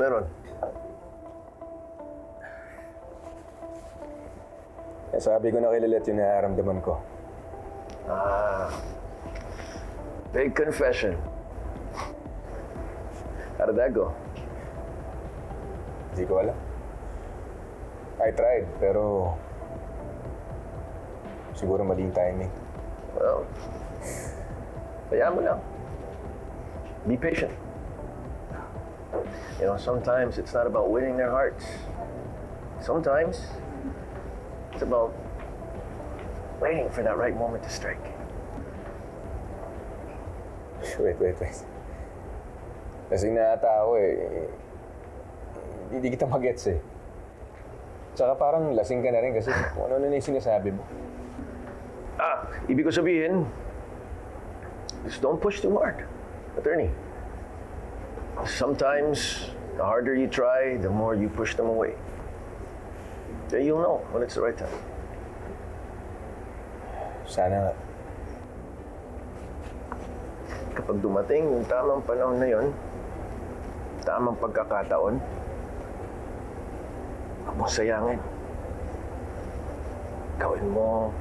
meron? Sabi ko na kay Lilet yung nararamdaman ko. Big confession. How did that go? Hindi ko alam. I tried, pero siguro mali yung timing. Well, hayaan mo lang. Be patient. You know, sometimes it's not about winning their hearts. Sometimes it's about waiting for that right moment to strike. Wait. Lasing na ata ako eh. Hindi kita magets eh. Tsaka parang lasing ka na rin kasi kung ano na yung sinasabi mo. Ibig ko sabihin, just don't push too hard, attorney. Sometimes, the harder you try, the more you push them away. Then you'll know when it's the right time. Sana nga. Kapag dumating yung tamang panahon na yon, tamang pagkakataon, huwag mong sayangin. Gawin mo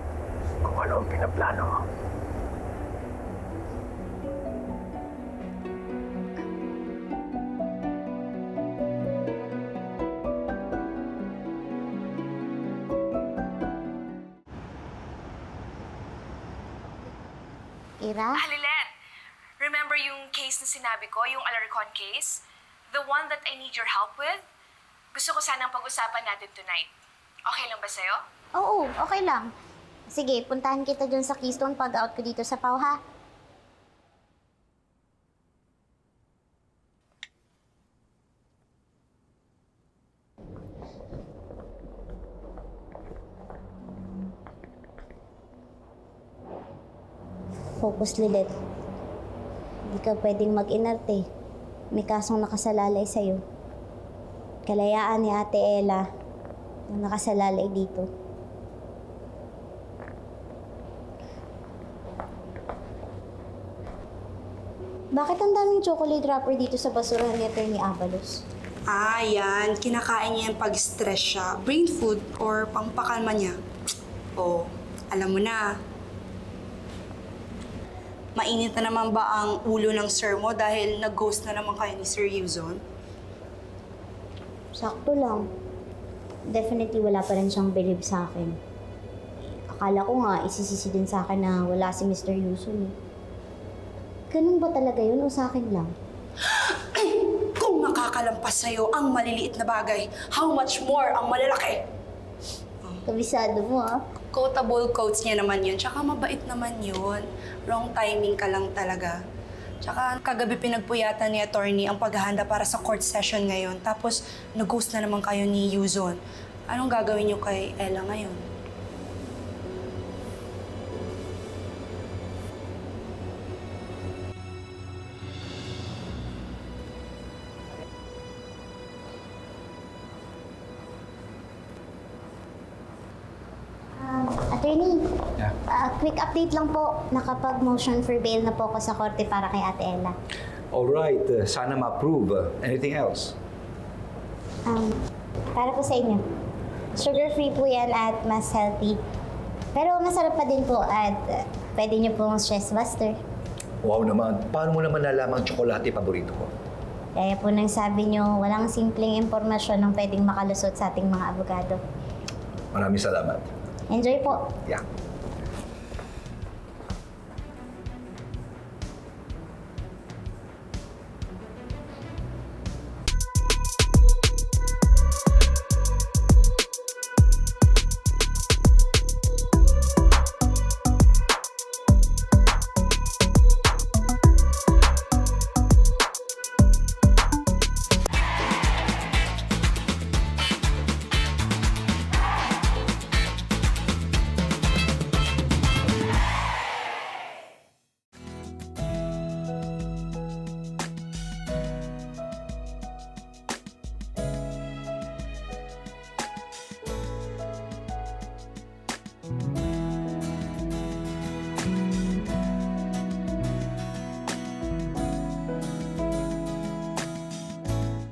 kung ano ang pinaplano mo. Ira? Lilet, remember yung case na sinabi ko, yung Alarcon case? The one that I need your help with? Gusto ko sanang pag-usapan natin tonight. Okay lang ba sa'yo? Oo, okay lang. Sige, puntahan kita dun sa Keystone pag-out ko dito sa Pau, ha? Focus, Lilet. Hindi ka pwedeng mag-inarte. May kasong nakasalalay sa'yo. Kalayaan ni Ate Ella na nakasalalay dito. Bakit ang daming chocolate wrapper dito sa basurahan ni Atty. Avalos? Yan. Kinakain niya yung pag-stress siya. Brain food or pampakalma niya. Oh, alam mo na. Mainit na naman ba ang ulo ng sir mo dahil nag-ghost na naman kayo ni Sir Yuzon? Sakto lang. Definitely wala pa rin siyang believe sa akin. Akala ko nga isisisi din sa akin na wala si Mr. Yuzon. Ganun ba talaga yun o sa akin lang? Kung makakalampas sa'yo ang maliliit na bagay, how much more ang malalaki? Kabisado mo, ah. Quotable quotes niya naman yun. Tsaka mabait naman yun. Wrong timing ka lang talaga. Tsaka kagabi pinagpuyatan ni attorney ang paghahanda para sa court session ngayon. Tapos nag-ghost na naman kayo ni Yuzon. Anong gagawin niyo kay Ella ngayon? Attorney, Yeah. Quick update lang po. Nakapag-motion for bail na po ako sa korte para kay Ate Ella. Alright, sana ma-approve. Anything else? Para po sa inyo. Sugar-free po yan at mas healthy. Pero masarap pa din po at pwede niyo pong stress buster. Wow naman. Paano mo naman nalamang tsokolate paborito ko? Kaya po nang sabi niyo, walang simpleng impormasyon ng pwedeng makalusot sa ating mga abogado. Maraming salamat. Enjoy po. Yeah.